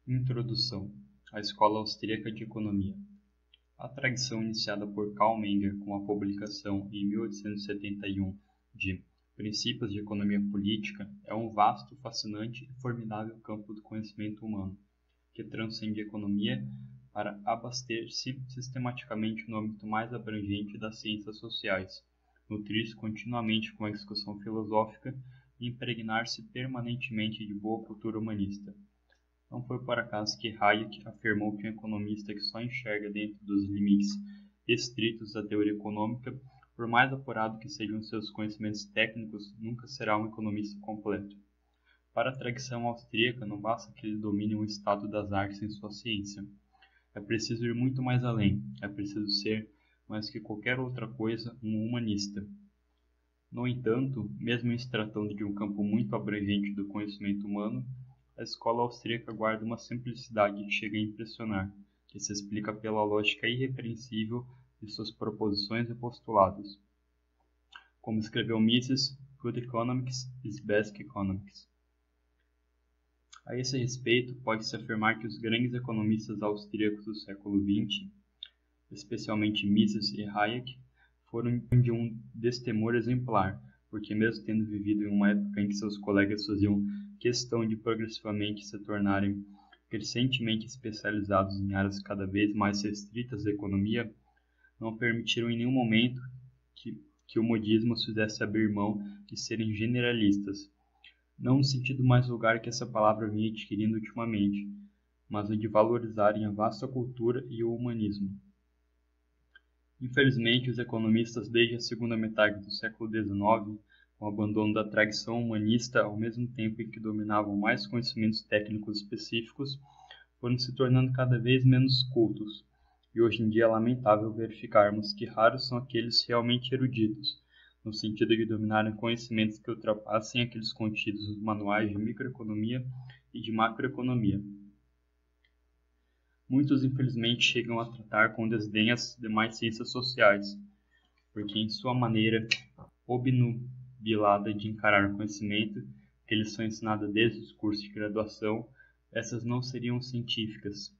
Introdução à Escola Austríaca de Economia. A tradição iniciada por Karl Menger com a publicação em 1871 de Princípios de Economia Política é um vasto, fascinante e formidável campo do conhecimento humano, que transcende a economia para abaster-se sistematicamente no âmbito mais abrangente das ciências sociais, nutrir-se continuamente com a discussão filosófica e impregnar-se permanentemente de boa cultura humanista. Não foi por acaso que Hayek afirmou que um economista que só enxerga dentro dos limites estritos da teoria econômica, por mais apurado que sejam seus conhecimentos técnicos, nunca será um economista completo. Para a tradição austríaca, não basta que ele domine o estado das artes em sua ciência. É preciso ir muito mais além, é preciso ser, mais que qualquer outra coisa, um humanista. No entanto, mesmo em se tratando de um campo muito abrangente do conhecimento humano, a escola austríaca guarda uma simplicidade que chega a impressionar, que se explica pela lógica irrepreensível de suas proposições e postulados. Como escreveu Mises, Good Economics is Best Economics. A esse respeito, pode-se afirmar que os grandes economistas austríacos do século XX, especialmente Mises e Hayek, foram de um destemor exemplar, porque mesmo tendo vivido em uma época em que seus colegas faziam questão de progressivamente se tornarem crescentemente especializados em áreas cada vez mais restritas da economia, não permitiram em nenhum momento que o modismo os fizesse abrir mão de serem generalistas, não no sentido mais vulgar que essa palavra vinha adquirindo ultimamente, mas o de valorizarem a vasta cultura e o humanismo. Infelizmente, os economistas desde a segunda metade do século XIX, com o abandono da tradição humanista ao mesmo tempo em que dominavam mais conhecimentos técnicos específicos, foram se tornando cada vez menos cultos, e hoje em dia é lamentável verificarmos que raros são aqueles realmente eruditos, no sentido de dominarem conhecimentos que ultrapassem aqueles contidos nos manuais de microeconomia e de macroeconomia. Muitos, infelizmente, chegam a tratar com desdém as demais ciências sociais, porque em sua maneira obnubilada de encarar o conhecimento, que eles são ensinados desde os cursos de graduação, essas não seriam científicas.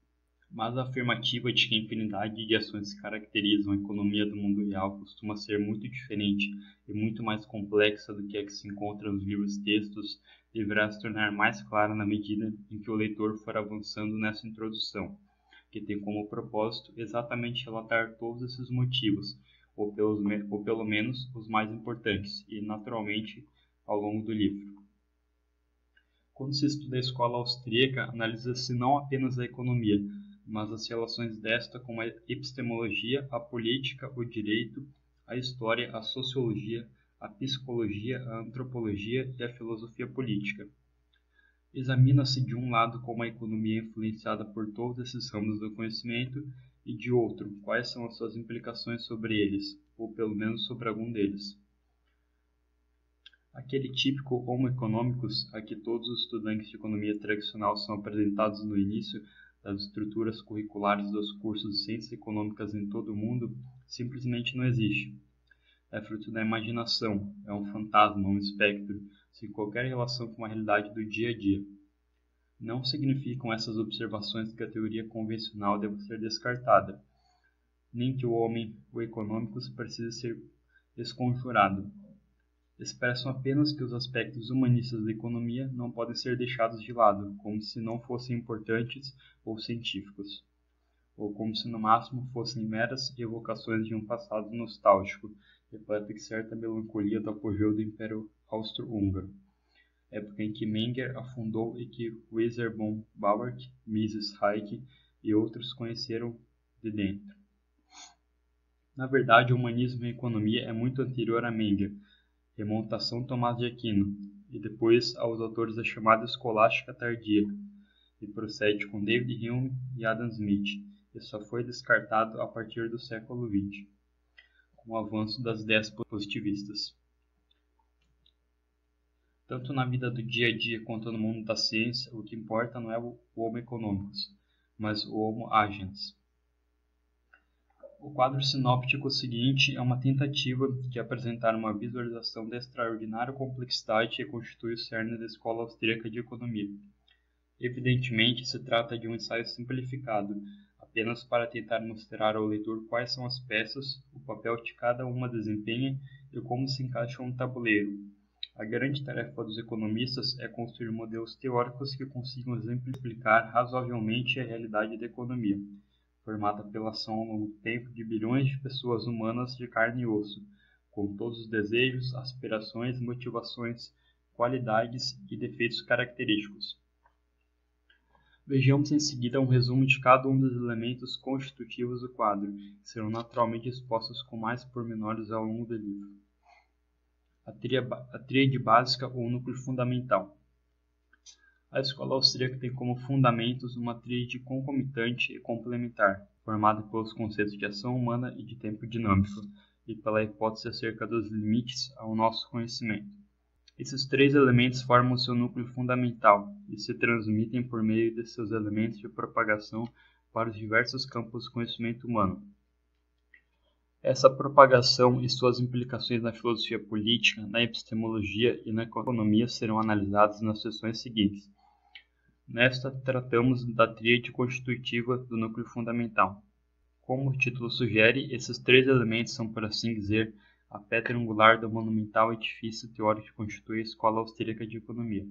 Mas a afirmativa de que a infinidade de ações que caracterizam a economia do mundo real costuma ser muito diferente e muito mais complexa do que a que se encontra nos livros textos deverá se tornar mais clara na medida em que o leitor for avançando nessa introdução, que tem como propósito exatamente relatar todos esses motivos, ou pelo menos os mais importantes, e naturalmente ao longo do livro. Quando se estuda a escola austríaca, analisa-se não apenas a economia, mas as relações desta com a epistemologia, a política, o direito, a história, a sociologia, a psicologia, a antropologia e a filosofia política. Examina-se de um lado como a economia é influenciada por todos esses ramos do conhecimento e de outro, quais são as suas implicações sobre eles, ou pelo menos sobre algum deles. Aquele típico Homo economicus a que todos os estudantes de economia tradicional são apresentados no início das estruturas curriculares dos cursos de ciências econômicas em todo o mundo, simplesmente não existe. É fruto da imaginação, é um fantasma, um espectro, sem qualquer relação com a realidade do dia a dia. Não significam essas observações que a teoria convencional deve ser descartada, nem que o homem, o econômicus, precise ser desconjurado. Expressam apenas que os aspectos humanistas da economia não podem ser deixados de lado, como se não fossem importantes ou científicos, ou como se no máximo fossem meras evocações de um passado nostálgico, repleto de certa melancolia do apogeu do Império Austro-Húngaro, época em que Menger afundou e que Wieser von Bauer, Mises, Hayek e outros conheceram de dentro. Na verdade, o humanismo e a economia é muito anterior a Menger, remonta a São Tomás de Aquino, e depois aos autores da chamada escolástica tardia, e procede com David Hume e Adam Smith, e só foi descartado a partir do século XX, com o avanço das ideias positivistas. Tanto na vida do dia a dia quanto no mundo da ciência, o que importa não é o Homo economicus, mas o Homo agens. O quadro sinóptico seguinte é uma tentativa de apresentar uma visualização da extraordinária complexidade que constitui o cerne da Escola Austríaca de Economia. Evidentemente, se trata de um ensaio simplificado, apenas para tentar mostrar ao leitor quais são as peças, o papel que cada uma desempenha e como se encaixam no tabuleiro. A grande tarefa dos economistas é construir modelos teóricos que consigam exemplificar razoavelmente a realidade da economia, formada pela ação ao longo do tempo de bilhões de pessoas humanas de carne e osso, com todos os desejos, aspirações, motivações, qualidades e defeitos característicos. Vejamos em seguida um resumo de cada um dos elementos constitutivos do quadro, que serão naturalmente expostos com mais pormenores ao longo do livro. A tríade básica ou núcleo fundamental. A escola austríaca tem como fundamentos uma tríade concomitante e complementar, formada pelos conceitos de ação humana e de tempo dinâmico, e pela hipótese acerca dos limites ao nosso conhecimento. Esses três elementos formam seu núcleo fundamental e se transmitem por meio de seus elementos de propagação para os diversos campos do conhecimento humano. Essa propagação e suas implicações na filosofia política, na epistemologia e na economia serão analisadas nas sessões seguintes. Nesta, tratamos da tríade constitutiva do núcleo fundamental. Como o título sugere, esses três elementos são, por assim dizer, a pedra angular do monumental edifício teórico que constitui a Escola Austríaca de Economia.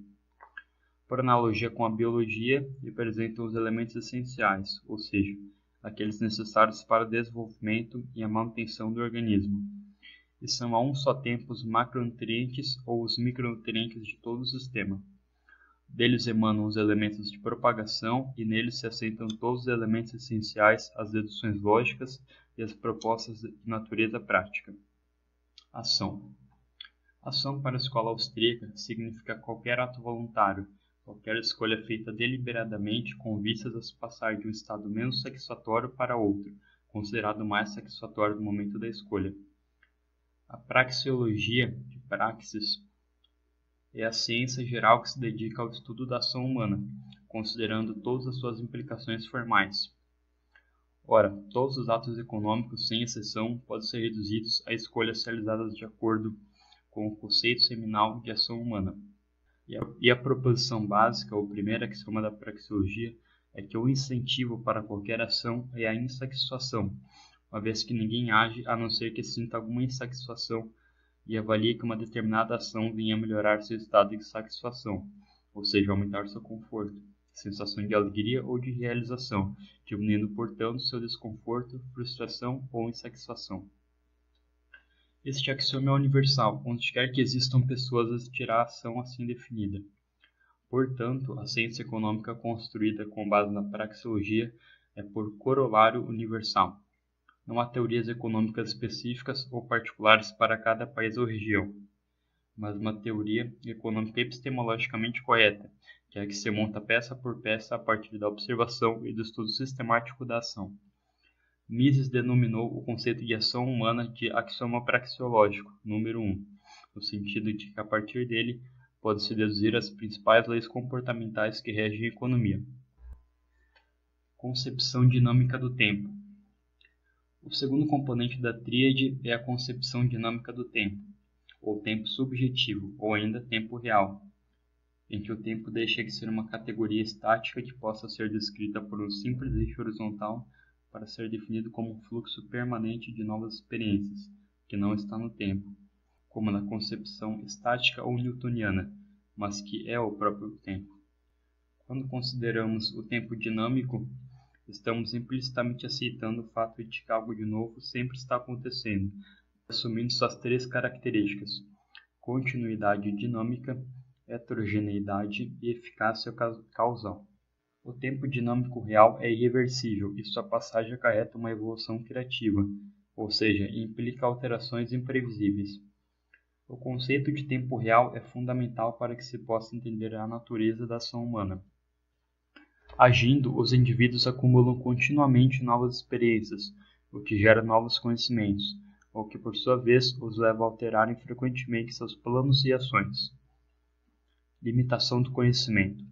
Por analogia com a biologia, representam os elementos essenciais, ou seja, aqueles necessários para o desenvolvimento e a manutenção do organismo, e são a um só tempo os macronutrientes ou os micronutrientes de todo o sistema. Deles emanam os elementos de propagação e neles se assentam todos os elementos essenciais, as deduções lógicas e as propostas de natureza prática. Ação. Ação para a escola austríaca significa qualquer ato voluntário, qualquer escolha feita deliberadamente com vistas a se passar de um estado menos satisfatório para outro, considerado mais satisfatório no momento da escolha. A praxeologia, de praxis, é a ciência geral que se dedica ao estudo da ação humana, considerando todas as suas implicações formais. Ora, todos os atos econômicos, sem exceção, podem ser reduzidos a escolhas realizadas de acordo com o conceito seminal de ação humana. E a proposição básica, ou primeira axioma da praxeologia, é que o incentivo para qualquer ação é a insatisfação, uma vez que ninguém age a não ser que sinta alguma insatisfação e avalie que uma determinada ação venha melhorar seu estado de satisfação, ou seja, aumentar seu conforto, sensação de alegria ou de realização, diminuindo, portanto, seu desconforto, frustração ou insatisfação. Este axioma é universal, onde quer que existam pessoas existirá a ação assim definida. Portanto, a ciência econômica construída com base na praxeologia é por corolário universal. Não há teorias econômicas específicas ou particulares para cada país ou região, mas uma teoria econômica epistemologicamente correta, que é a que se monta peça por peça a partir da observação e do estudo sistemático da ação. Mises denominou o conceito de ação humana de axioma praxeológico, número 1, no sentido de que a partir dele pode-se deduzir as principais leis comportamentais que regem a economia. Concepção dinâmica do tempo. O segundo componente da tríade é a concepção dinâmica do tempo, ou tempo subjetivo, ou ainda tempo real, em que o tempo deixa de ser uma categoria estática que possa ser descrita por um simples eixo horizontal para ser definido como um fluxo permanente de novas experiências, que não está no tempo, como na concepção estática ou newtoniana, mas que é o próprio tempo. Quando consideramos o tempo dinâmico, estamos implicitamente aceitando o fato de que algo de novo sempre está acontecendo, assumindo suas três características: continuidade dinâmica, heterogeneidade e eficácia causal. O tempo dinâmico real é irreversível e sua passagem acarreta uma evolução criativa, ou seja, implica alterações imprevisíveis. O conceito de tempo real é fundamental para que se possa entender a natureza da ação humana. Agindo, os indivíduos acumulam continuamente novas experiências, o que gera novos conhecimentos, o que por sua vez os leva a alterarem frequentemente seus planos e ações. Limitação do conhecimento.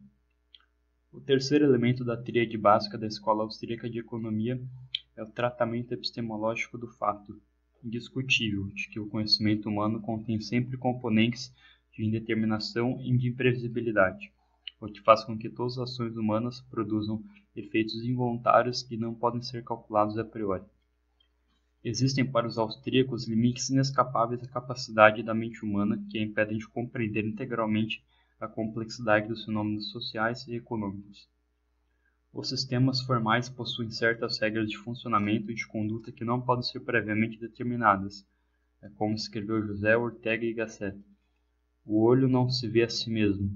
O terceiro elemento da tríade básica da Escola Austríaca de Economia é o tratamento epistemológico do fato, indiscutível, de que o conhecimento humano contém sempre componentes de indeterminação e de imprevisibilidade, o que faz com que todas as ações humanas produzam efeitos involuntários que não podem ser calculados a priori. Existem para os austríacos limites inescapáveis à capacidade da mente humana que a impedem de compreender integralmente a complexidade dos fenômenos sociais e econômicos. Os sistemas formais possuem certas regras de funcionamento e de conduta que não podem ser previamente determinadas, como escreveu José Ortega y Gasset. O olho não se vê a si mesmo.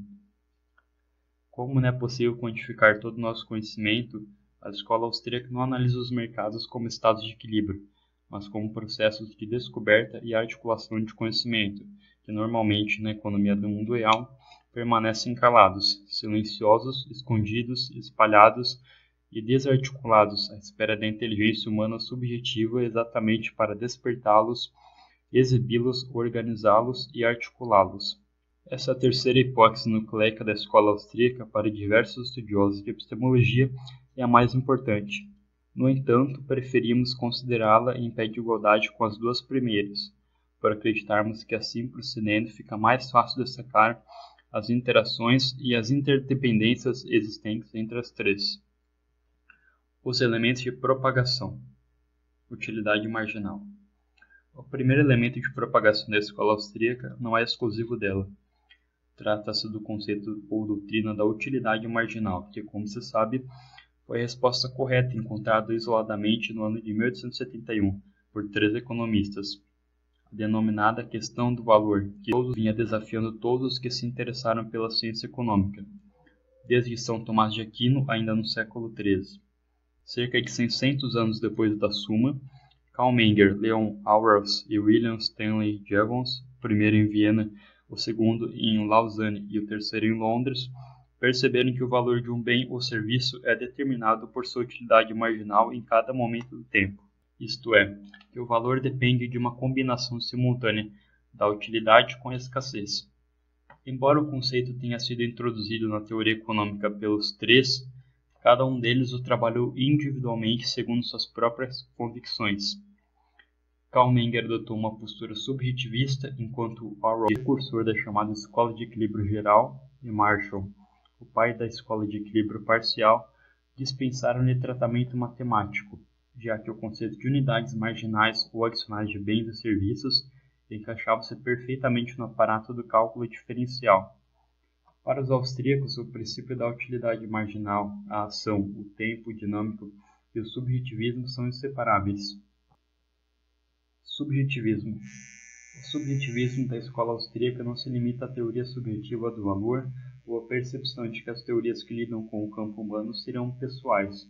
Como não é possível quantificar todo o nosso conhecimento, a escola austríaca não analisa os mercados como estados de equilíbrio, mas como processos de descoberta e articulação de conhecimento, que normalmente, na economia do mundo real, permanecem calados, silenciosos, escondidos, espalhados e desarticulados à espera da inteligência humana subjetiva exatamente para despertá-los, exibi-los, organizá-los e articulá-los. Essa é a terceira hipótese nucleica da escola austríaca para diversos estudiosos de epistemologia e a mais importante. No entanto, preferimos considerá-la em pé de igualdade com as duas primeiras, por acreditarmos que assim procedendo fica mais fácil destacar as interações e as interdependências existentes entre as três. Os elementos de propagação. Utilidade marginal. O primeiro elemento de propagação da escola austríaca não é exclusivo dela. Trata-se do conceito ou doutrina da utilidade marginal, que, como se sabe, foi a resposta correta encontrada isoladamente no ano de 1871 por 3 economistas, a denominada questão do valor, que vinha desafiando todos os que se interessaram pela ciência econômica, desde São Tomás de Aquino ainda no século XIII. Cerca de 600 anos depois da Suma, Karl Menger, Leon Aurels e William Stanley Jevons, o primeiro em Viena, o segundo em Lausanne e o terceiro em Londres, perceberam que o valor de um bem ou serviço é determinado por sua utilidade marginal em cada momento do tempo. Isto é, que o valor depende de uma combinação simultânea da utilidade com a escassez. Embora o conceito tenha sido introduzido na teoria econômica pelos três, cada um deles o trabalhou individualmente segundo suas próprias convicções. Karl Menger adotou uma postura subjetivista, enquanto Aurel, precursor da chamada Escola de Equilíbrio Geral, e Marshall, o pai da Escola de Equilíbrio Parcial, dispensaram-lhe tratamento matemático, já que o conceito de unidades marginais ou adicionais de bens e serviços encaixava-se perfeitamente no aparato do cálculo diferencial. Para os austríacos, o princípio da utilidade marginal, a ação, o tempo dinâmico e o subjetivismo são inseparáveis. Subjetivismo. O subjetivismo da escola austríaca não se limita à teoria subjetiva do valor ou à percepção de que as teorias que lidam com o campo humano serão pessoais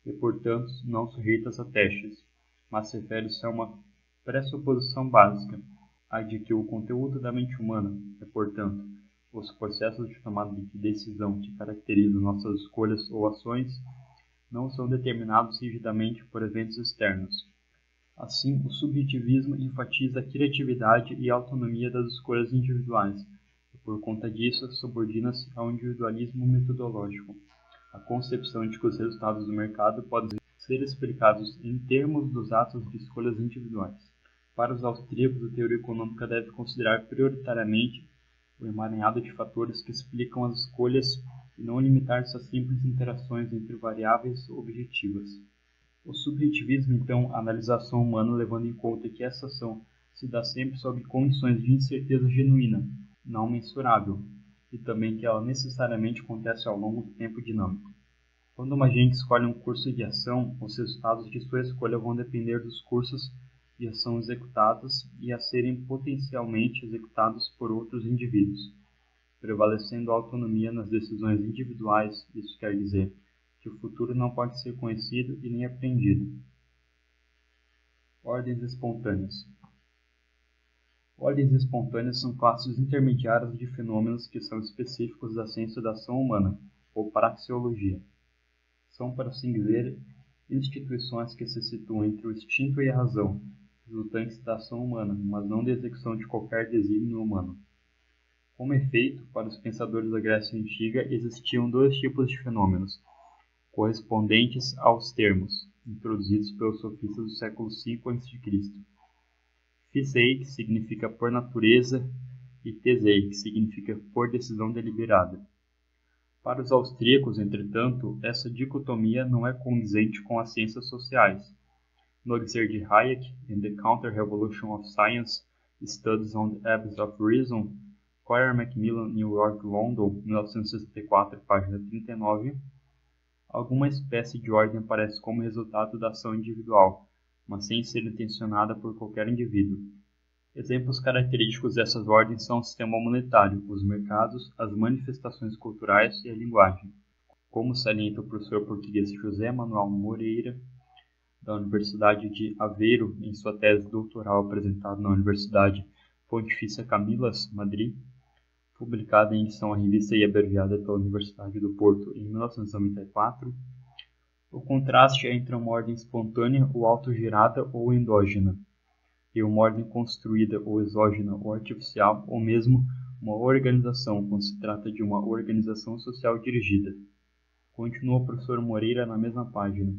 e, portanto, não sujeitas a testes, mas refere-se a uma pressuposição básica, a de que o conteúdo da mente humana é, portanto, os processos de tomada de decisão que caracterizam nossas escolhas ou ações, não são determinados rigidamente por eventos externos. Assim, o subjetivismo enfatiza a criatividade e a autonomia das escolhas individuais, e por conta disso subordina-se ao individualismo metodológico, a concepção de que os resultados do mercado podem ser explicados em termos dos atos de escolhas individuais. Para os austríacos, a teoria econômica deve considerar prioritariamente o emaranhado de fatores que explicam as escolhas e não limitar-se a simples interações entre variáveis objetivas. O subjetivismo, então, analisa a ação humana levando em conta que essa ação se dá sempre sob condições de incerteza genuína, não mensurável, e também que ela necessariamente acontece ao longo do tempo dinâmico. Quando uma agente escolhe um curso de ação, os resultados de sua escolha vão depender dos cursos de ação executados e a serem potencialmente executados por outros indivíduos, prevalecendo a autonomia nas decisões individuais. Isso quer dizer que o futuro não pode ser conhecido e nem aprendido. Ordens espontâneas. Ordens espontâneas são classes intermediárias de fenômenos que são específicos da ciência da ação humana, ou praxeologia. São, para assim dizer, instituições que se situam entre o instinto e a razão, resultantes da ação humana, mas não da execução de qualquer desígnio humano. Como efeito, para os pensadores da Grécia Antiga existiam dois tipos de fenômenos, correspondentes aos termos, introduzidos pelos sofistas do século V a.C. Physei, que significa por natureza, e Thesei, que significa por decisão deliberada. Para os austríacos, entretanto, essa dicotomia não é condizente com as ciências sociais. No dizer de Hayek, in The Counter-Revolution of Science, Studies on the Abyss of Reason, Coyer Macmillan, New York, London, 1964, página 39, alguma espécie de ordem aparece como resultado da ação individual, mas sem ser intencionada por qualquer indivíduo. Exemplos característicos dessas ordens são o sistema monetário, os mercados, as manifestações culturais e a linguagem. Como salienta o professor português José Manuel Moreira, da Universidade de Aveiro, em sua tese doutoral apresentada na Universidade Pontifícia Camilas, Madrid, publicada em edição à revista e abreviada pela Universidade do Porto em 1994, o contraste é entre uma ordem espontânea ou autogerada ou endógena, e uma ordem construída ou exógena ou artificial, ou mesmo uma organização, quando se trata de uma organização social dirigida. Continua o professor Moreira na mesma página.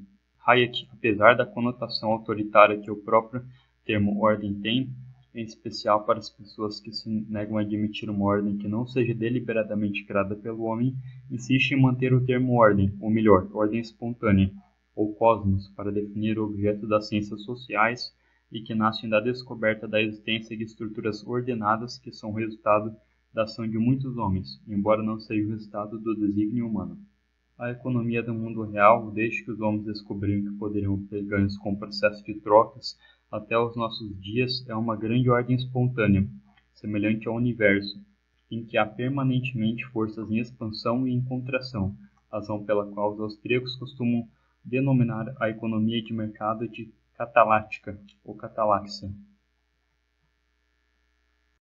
Hayek, apesar da conotação autoritária que o próprio termo ordem tem, em especial para as pessoas que se negam a admitir uma ordem que não seja deliberadamente criada pelo homem, insiste em manter o termo ordem, ou melhor, ordem espontânea, ou cosmos, para definir o objeto das ciências sociais e que nascem da descoberta da existência de estruturas ordenadas que são resultado da ação de muitos homens, embora não seja o resultado do desígnio humano. A economia do mundo real, desde que os homens descobriram que poderiam obter ganhos com o processo de trocas até os nossos dias, é uma grande ordem espontânea, semelhante ao universo, em que há permanentemente forças em expansão e em contração, razão pela qual os austríacos costumam denominar a economia de mercado de catalática ou catalaxia.